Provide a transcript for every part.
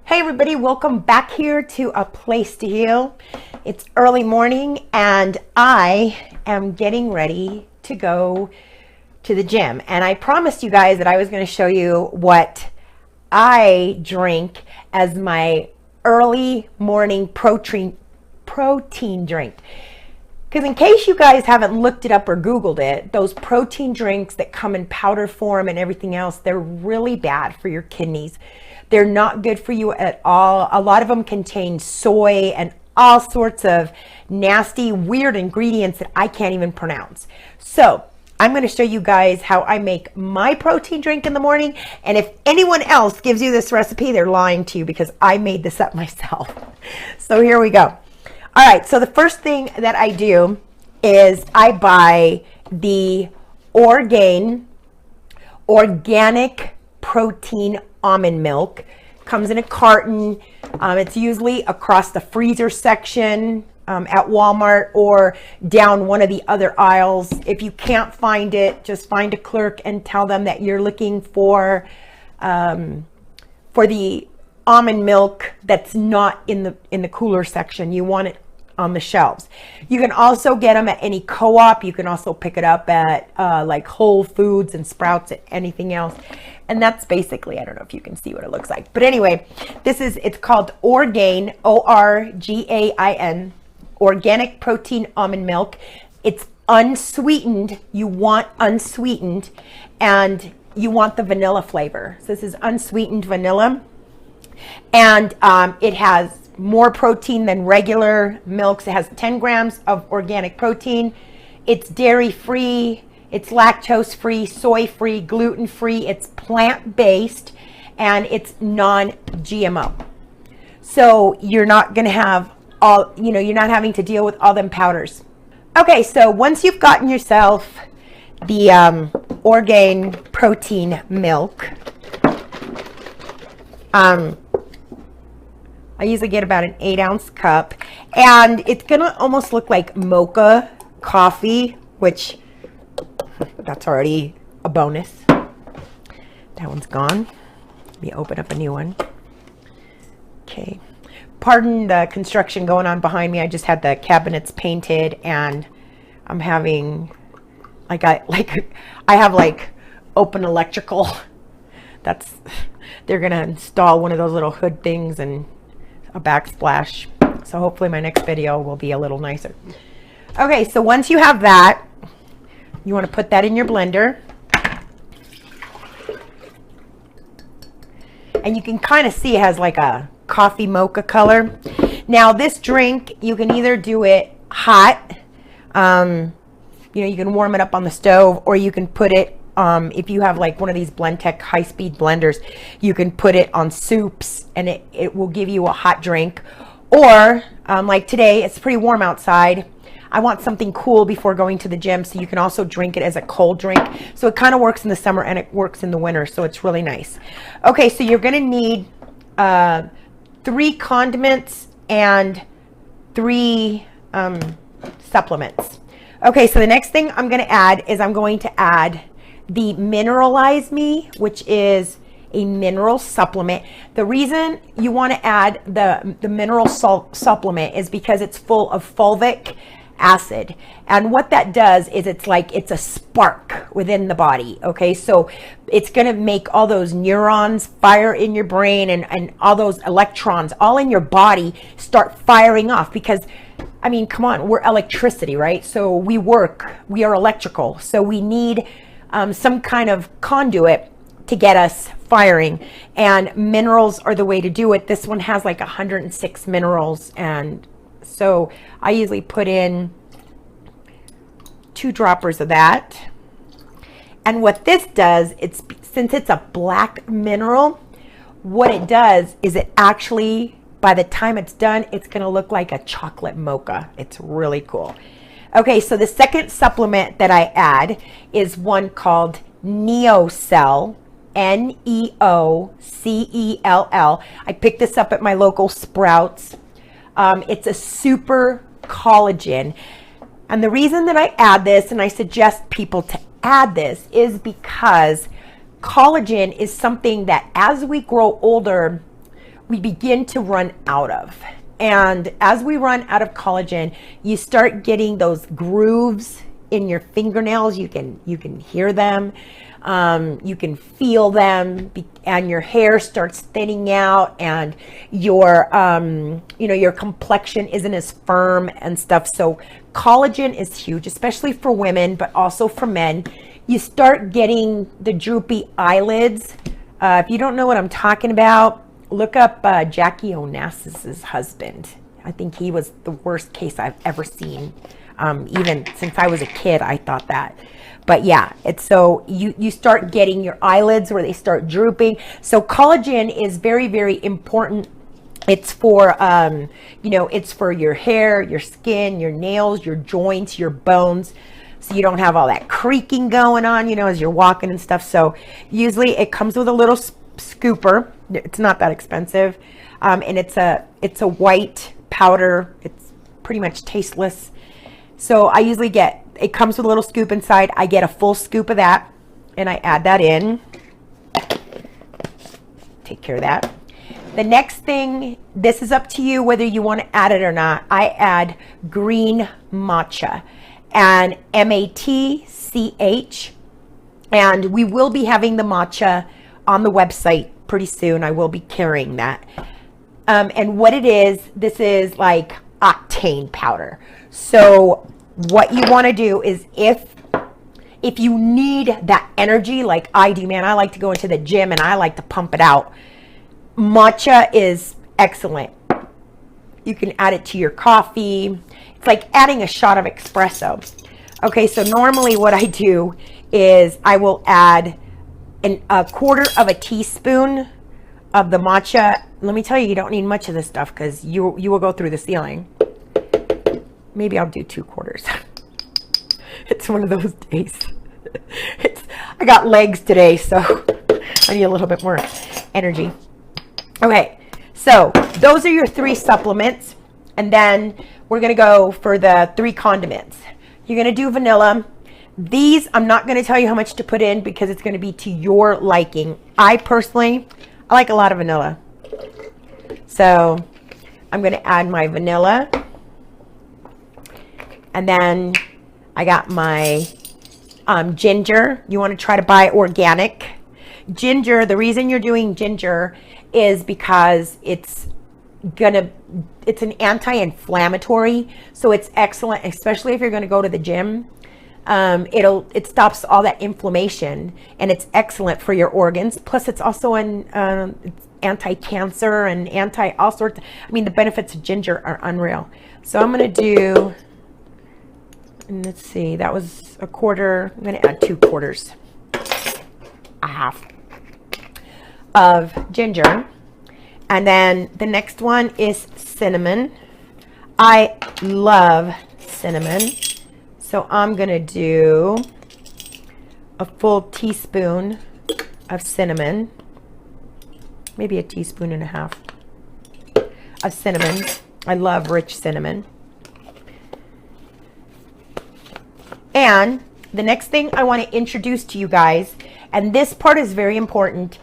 Hey everybody, welcome back here to A Place to Heal. It's early morning and I am getting ready to go to the gym. And I promised you guys that I was going to show you what I drink as my early morning protein drink. Because in case you guys haven't looked it up or Googled it, those protein drinks that come in powder form and everything else, they're really bad for your kidneys. They're not good for you at all. A lot of them contain soy and all sorts of nasty, weird ingredients that I can't even pronounce. So I'm going to show you guys how I make my protein drink in the morning. And if anyone else gives you this recipe, they're lying to you because I made this up myself. So here we go. All right, so the first thing that I do is I buy the Orgain organic protein almond milk. Comes in a carton. It's usually across the freezer section at Walmart or down one of the other aisles. If you can't find it, just find a clerk and tell them that you're looking for the almond milk that's not in the cooler section. You want it on the shelves. You can also get them at any co-op. You can also pick it up at like Whole Foods and Sprouts and anything else. And that's basically, I don't know if you can see what it looks like. But anyway, it's called Orgain, O-R-G-A-I-N, organic protein almond milk. It's unsweetened. You want unsweetened and you want the vanilla flavor. So this is unsweetened vanilla. And it has more protein than regular milks. It has 10 grams of organic protein. It's dairy-free, it's lactose-free, soy-free, gluten-free, it's plant-based, and it's non-GMO. So you're not gonna have you're not having to deal with all them powders. Okay, so once you've gotten yourself the Orgain protein milk, I usually get about an 8-ounce cup, and it's gonna almost look like mocha coffee, which that's already a bonus. That one's gone. Let me open up a new one. Okay. Pardon the construction going on behind me. I just had the cabinets painted, and I'm having I have open electrical. They're gonna install one of those little hood things and a backsplash. So hopefully my next video will be a little nicer. Okay, so once you have that, you want to put that in your blender. And you can kind of see it has like a coffee mocha color. Now this drink, you can either do it hot, you can warm it up on the stove, or you can put it if you have like one of these Blendtec high-speed blenders, you can put it on soups and it will give you a hot drink. Or like today, it's pretty warm outside. I want something cool before going to the gym, so you can also drink it as a cold drink. So it kind of works in the summer and it works in the winter, so it's really nice. Okay, so you're gonna need 3 condiments and 3 supplements. Okay, so the next thing I'm gonna add is I'm going to add the Mineralize Me, which is a mineral supplement. The reason you want to add the mineral supplement is because it's full of fulvic acid. And what that does is it's a spark within the body. Okay, so it's going to make all those neurons fire in your brain and all those electrons all in your body start firing off, because I mean, come on, we're electricity, right? So we are electrical. So we need some kind of conduit to get us firing, and minerals are the way to do it. This one has like 106 minerals, and so I usually put in 2 droppers of that. And what this does, since it's a black mineral, what it does is it actually, by the time it's done, it's going to look like a chocolate mocha. It's really cool. Okay, so the second supplement that I add is one called Neocell, N-E-O-C-E-L-L. I picked this up at my local Sprouts. It's a super collagen. And the reason that I add this, and I suggest people to add this, is because collagen is something that as we grow older, we begin to run out of. And as we run out of collagen, you start getting those grooves in your fingernails. You can hear them. You can feel them, and your hair starts thinning out, and your your complexion isn't as firm and stuff. So collagen is huge, especially for women, but also for men. You start getting the droopy eyelids. If you don't know what I'm talking about, look up Jackie Onassis's husband. I think he was the worst case I've ever seen. Even since I was a kid, I thought that. But yeah, it's so you start getting your eyelids where they start drooping. So collagen is very, very important. It's for, it's for your hair, your skin, your nails, your joints, your bones. So you don't have all that creaking going on, as you're walking and stuff. So usually it comes with a little scooper. It's not that expensive. And it's a white powder. It's pretty much tasteless. So I usually it comes with a little scoop inside. I get a full scoop of that, and I add that in. Take care of that. The next thing, this is up to you whether you want to add it or not. I add green matcha, and MATCH, and we will be having the matcha on the website pretty soon. I will be carrying that. And what it is, this is like octane powder. So what you want to do is if you need that energy like I do, man, I like to go into the gym and I like to pump it out. Matcha is excellent. You can add it to your coffee. It's like adding a shot of espresso. Okay, so normally what I do is I will add a quarter of a teaspoon of the matcha. Let me tell you, you don't need much of this stuff because you will go through the ceiling. Maybe I'll do 2 quarters. It's one of those days. I got legs today, so I need a little bit more energy. Okay, so those are your 3 supplements. And then we're going to go for the 3 condiments. You're going to do vanilla. These, I'm not going to tell you how much to put in because it's going to be to your liking. I like a lot of vanilla. So I'm going to add my vanilla. And then I got my ginger. You want to try to buy organic. Ginger, the reason you're doing ginger is because it's an anti-inflammatory. So it's excellent, especially if you're going to go to the gym. It stops all that inflammation, and it's excellent for your organs. Plus it's also it's anti-cancer and all sorts. I mean, the benefits of ginger are unreal. So I'm going to do, let's see, that was a quarter. I'm going to add 2 quarters, a half of ginger. And then the next one is cinnamon. I love cinnamon. So I'm going to do a full teaspoon of cinnamon, maybe a teaspoon and a half of cinnamon. I love rich cinnamon. And the next thing I want to introduce to you guys, and this part is very important,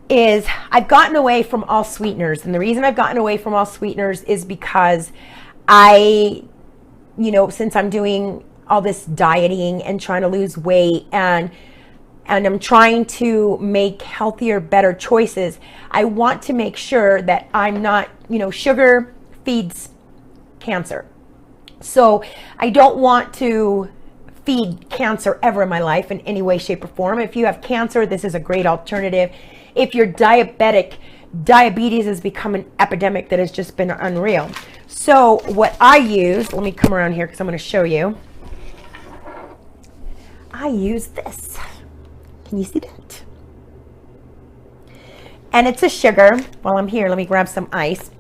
is I've gotten away from all sweeteners. And the reason I've gotten away from all sweeteners is because since I'm doing all this dieting and trying to lose weight and I'm trying to make healthier, better choices, I want to make sure that I'm not, sugar feeds cancer. So I don't want to feed cancer ever in my life in any way, shape, or form. If you have cancer, this is a great alternative. If you're diabetic, diabetes has become an epidemic that has just been unreal. So what I use, let me come around here because I'm going to show you. I use this. Can you see that? And it's a sugar. While I'm here, let me grab some ice.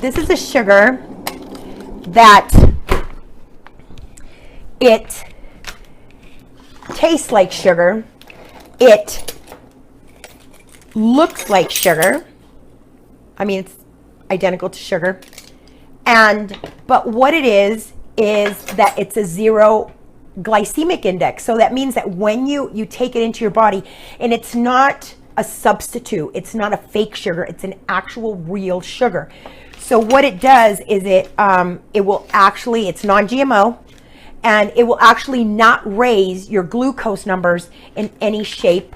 This is a sugar that it tastes like sugar. It looks like sugar. I mean, it's identical to sugar. But what it is that it's a 0 glycemic index. So that means that when you take it into your body, and it's not a substitute, it's not a fake sugar, it's an actual real sugar. So what it does is it will actually, it's non-GMO, and it will actually not raise your glucose numbers in any shape,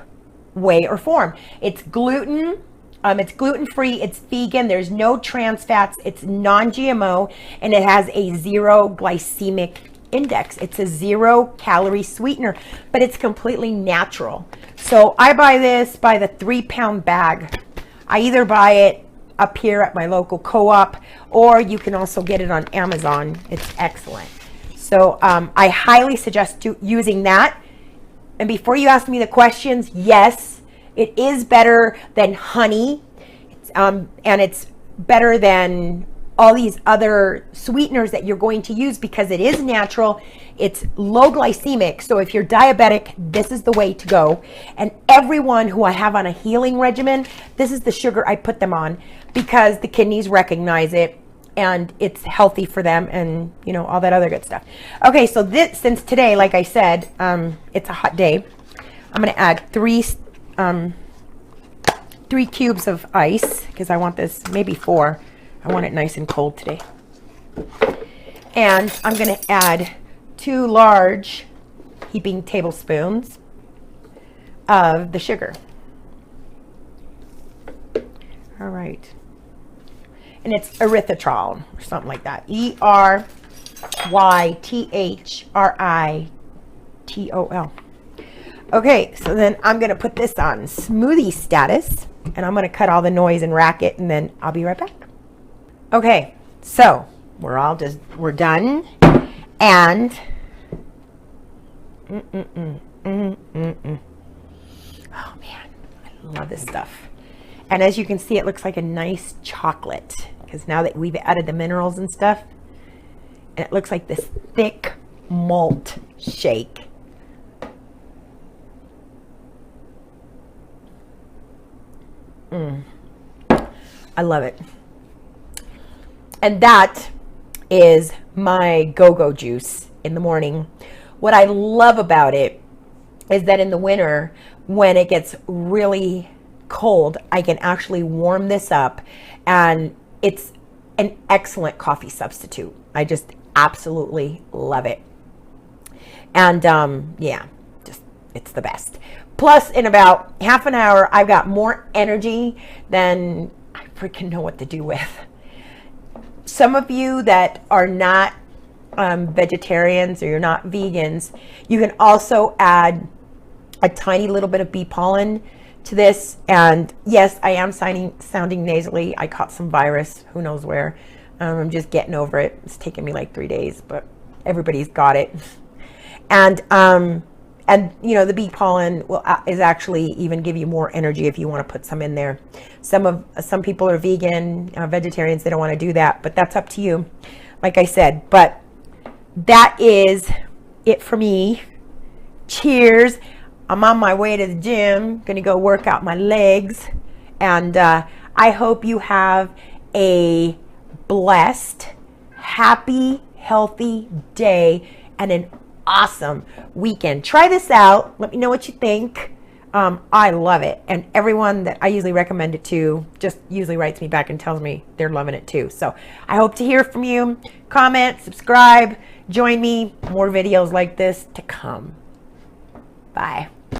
way, or form. It's gluten-free, it's vegan, there's no trans fats, it's non-GMO, and it has a 0 glycemic index. It's a 0 calorie sweetener, but it's completely natural. So I buy this by the 3-pound bag. I either buy it up here at my local co-op, or you can also get it on Amazon. It's excellent. So I highly suggest using that. And before you ask me the questions, yes, it is better than honey, and it's better than all these other sweeteners that you're going to use, because it is natural, it's low glycemic. So if you're diabetic, this is the way to go. And everyone who I have on a healing regimen, this is the sugar I put them on, because the kidneys recognize it and it's healthy for them, and you know, all that other good stuff. Okay, so this, since today, like I said, it's a hot day, I'm going to add 3 cubes of ice, because I want this, maybe 4. I want it nice and cold today. And I'm going to add 2 large heaping tablespoons of the sugar. All right. And it's erythritol or something like that. Erythritol. Okay, so then I'm going to put this on smoothie status, and I'm going to cut all the noise and racket, and then I'll be right back. Okay, so we're done, and oh man, I love this stuff. And as you can see, it looks like a nice chocolate, because now that we've added the minerals and stuff, and it looks like this thick malt shake. I love it. And that is my go-go juice in the morning. What I love about it is that in the winter, when it gets really cold, I can actually warm this up, and it's an excellent coffee substitute. I just absolutely love it. And yeah, just, it's the best. Plus, in about half an hour, I've got more energy than I freaking know what to do with. Some of you that are not vegetarians, or you're not vegans, you can also add a tiny little bit of bee pollen to this. And yes, I am sounding nasally. I caught some virus, who knows where. I'm just getting over it. It's taken me like 3 days, but everybody's got it. And you know, the bee pollen is actually even give you more energy if you want to put some in there. Some people are vegan, vegetarians, they don't want to do that, but that's up to you, like I said. But that is it for me. Cheers. I'm on my way to the gym, gonna go work out my legs, and I hope you have a blessed, happy, healthy day and an awesome weekend. Try this out. Let me know what you think. I love it, and everyone that I usually recommend it to just usually writes me back and tells me they're loving it too. So I hope to hear from you. Comment, subscribe, join me. More videos like this to come. Bye.